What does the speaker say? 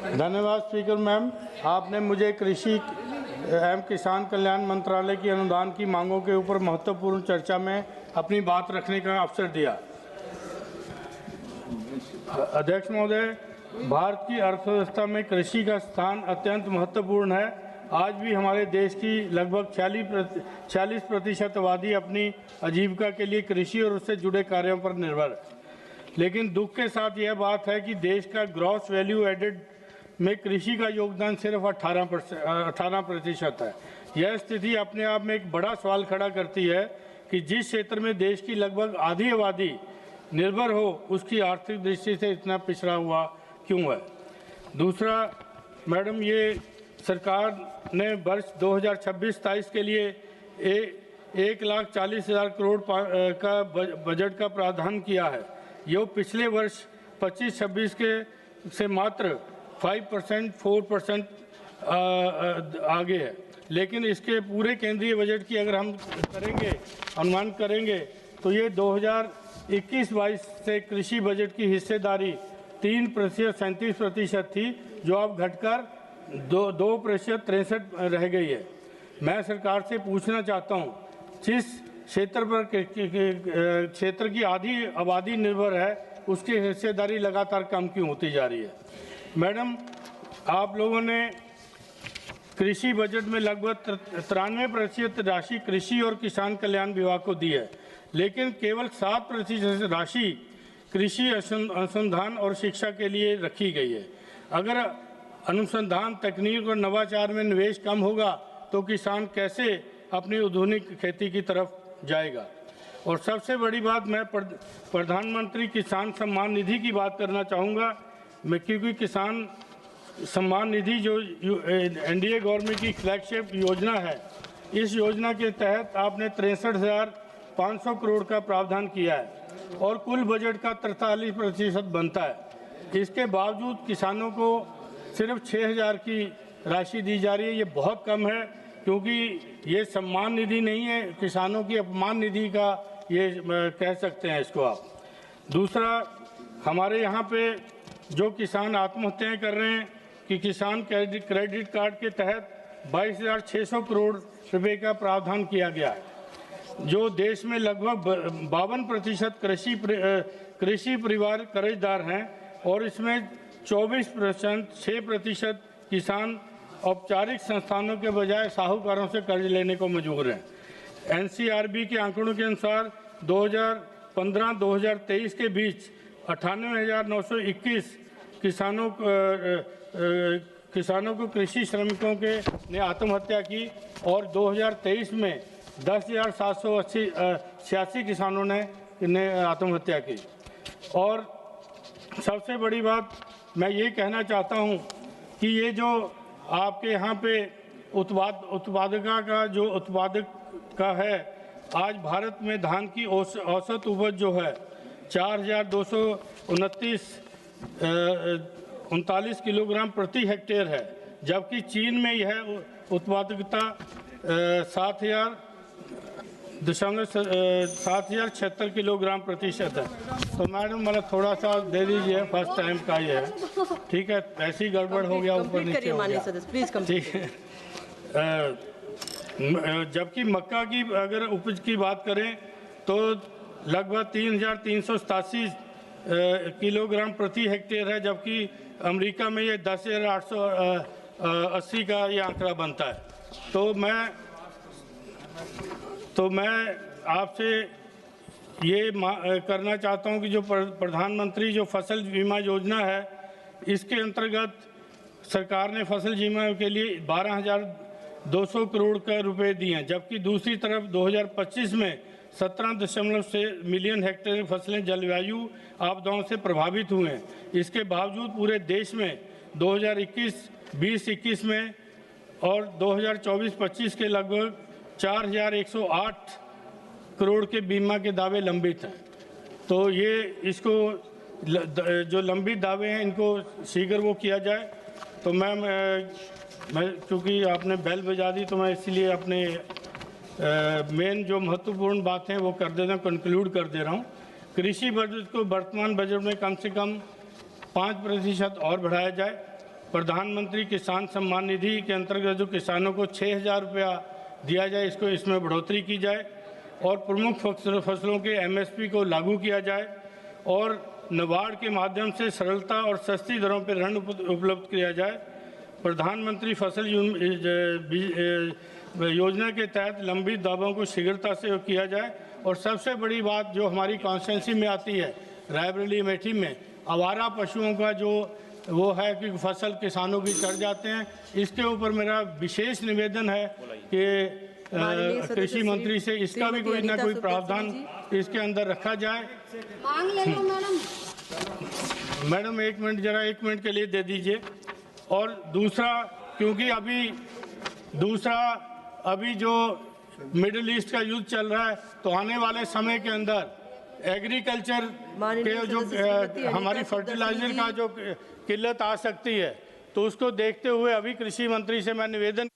धन्यवाद speaker ma'am, आपने मुझे कृषि एवं किसान कल्याण मंत्रालय की अनुदान की मांगों के ऊपर महत्वपूर्ण चर्चा में अपनी बात रखने का अवसर दिया। अध्यक्ष महोदय, भारत की अर्थव्यवस्था में कृषि का स्थान अत्यंत महत्वपूर्ण है। आज भी हमारे देश की लगभग 46% आबादी अपनी आजीविका के लिए कृषि और उससे जुड़े कार्यों पर निर्भर है। लेकिन दुख के साथ यह बात है कि देश का ग्रॉस वैल्यू एडेड में कृषि का योगदान सिर्फ 18% है। यह स्थिति अपने आप में एक बड़ा सवाल खड़ा करती है कि जिस क्षेत्र में देश की लगभग आधी आबादी निर्भर हो, उसकी आर्थिक दृष्टि से इतना पिछड़ा हुआ क्यों है। दूसरा मैडम, ये सरकार ने वर्ष 2026-27 के लिए 1,40,000 करोड़ का बजट का प्रावधान किया है। ये पिछले वर्ष 25-26 के से मात्र 4% आगे है। लेकिन इसके पूरे केंद्रीय बजट की अगर हम अनुमान करेंगे तो ये 2021-22 से कृषि बजट की हिस्सेदारी 3% 37% थी, जो अब घटकर 2% 63 रह गई है। मैं सरकार से पूछना चाहता हूँ, जिस क्षेत्र की आधी आबादी निर्भर है, उसकी हिस्सेदारी लगातार कम क्यों होती जा रही है। मैडम, आप लोगों ने कृषि बजट में लगभग 93% राशि कृषि और किसान कल्याण विभाग को दी है, लेकिन केवल 7% राशि कृषि अनुसंधान और शिक्षा के लिए रखी गई है। अगर अनुसंधान, तकनीक और नवाचार में निवेश कम होगा तो किसान कैसे अपनी आधुनिक खेती की तरफ जाएगा। और सबसे बड़ी बात, मैं प्रधानमंत्री किसान सम्मान निधि की बात करना चाहूँगा, क्योंकि किसान सम्मान निधि जो एनडीए गवर्नमेंट की फ्लैगशिप योजना है, इस योजना के तहत आपने 63,500 करोड़ का प्रावधान किया है और कुल बजट का 43% बनता है। इसके बावजूद किसानों को सिर्फ 6,000 की राशि दी जा रही है। ये बहुत कम है, क्योंकि ये सम्मान निधि नहीं है, किसानों की अपमान निधि का ये कह सकते हैं इसको आप। दूसरा, हमारे यहाँ पे जो किसान आत्महत्याएं कर रहे हैं कि किसान क्रेडिट कार्ड के तहत 22,600 करोड़ रुपए का प्रावधान किया गया है, जो देश में लगभग 52% कृषि परिवार कर्जदार हैं और इसमें 6% किसान औपचारिक संस्थानों के बजाय साहूकारों से कर्ज लेने को मजबूर हैं। एनसीआरबी के आंकड़ों के अनुसार 2015-2023 के बीच 98,921 किसानों को कृषि श्रमिकों ने आत्महत्या की और 2023 में 10,786 किसानों ने आत्महत्या की। और सबसे बड़ी बात मैं ये कहना चाहता हूँ कि ये जो आपके यहाँ पे उत्पादक का है, आज भारत में धान की औसत उपज जो है 4,229 किलोग्राम प्रति हेक्टेयर है, जबकि चीन में यह उत्पादकता 7,076 किलोग्राम प्रतिशत है। तो मैडम, मतलब थोड़ा सा दे दीजिए, फर्स्ट टाइम का ही है, ठीक है। ऐसी गड़बड़ हो गया, ऊपर नीचे हो गया, ठीक है। जबकि मक्का की अगर उपज की बात करें तो लगभग 3,387 किलोग्राम प्रति हेक्टेयर है, जबकि अमेरिका में ये 10,880 का ये आंकड़ा बनता है। तो मैं आपसे ये करना चाहता हूँ कि जो प्रधानमंत्री जो फसल बीमा योजना है, इसके अंतर्गत सरकार ने फसल बीमा के लिए 12,200 करोड़ का रुपए दिए हैं, जबकि दूसरी तरफ 2025 में 17.6 मिलियन हेक्टेयर फसलें जलवायु आपदाओं से प्रभावित हुए हैं। इसके बावजूद पूरे देश में 2021 में और 2024-25 के लगभग 4,108 करोड़ के बीमा के दावे लंबित हैं। तो ये इसको जो लंबित दावे हैं, इनको शीघ्र वो किया जाए। तो मैं क्योंकि आपने बेल बजा दी, तो मैं इसलिए अपने मेन जो महत्वपूर्ण बातें हैं वो कर देना, कंक्लूड कर दे रहा हूँ। कृषि बजट को वर्तमान बजट में कम से कम 5% और बढ़ाया जाए प्रधानमंत्री किसान सम्मान निधि के अंतर्गत जो किसानों को 6,000 रुपया दिया जाए, इसमें बढ़ोतरी की जाए और प्रमुख फसलों के MSP को लागू किया जाए और नाबार्ड के माध्यम से सरलता और सस्ती दरों पर ऋण उपलब्ध किया जाए। प्रधानमंत्री फसल योजना के तहत लंबित दावों को शीघ्रता से किया जाए और सबसे बड़ी बात जो हमारी कॉन्स्टिट्यूंसी में आती है, रायबरेली अमेठी में आवारा पशुओं का जो वो है कि फसल किसानों की चढ़ जाते हैं, इसके ऊपर मेरा विशेष निवेदन है कि कृषि मंत्री से इसका भी कोई ना कोई प्रावधान इसके अंदर रखा जाए। मांग ले लो मैडम 1 मिनट, जरा 1 मिनट के लिए दे दीजिए। और दूसरा, क्योंकि अभी जो मिडिल ईस्ट का युद्ध चल रहा है, तो आने वाले समय के अंदर एग्रीकल्चर के जो हमारी फर्टिलाइजर का जो किल्लत आ सकती है, तो उसको देखते हुए अभी कृषि मंत्री से मैं निवेदन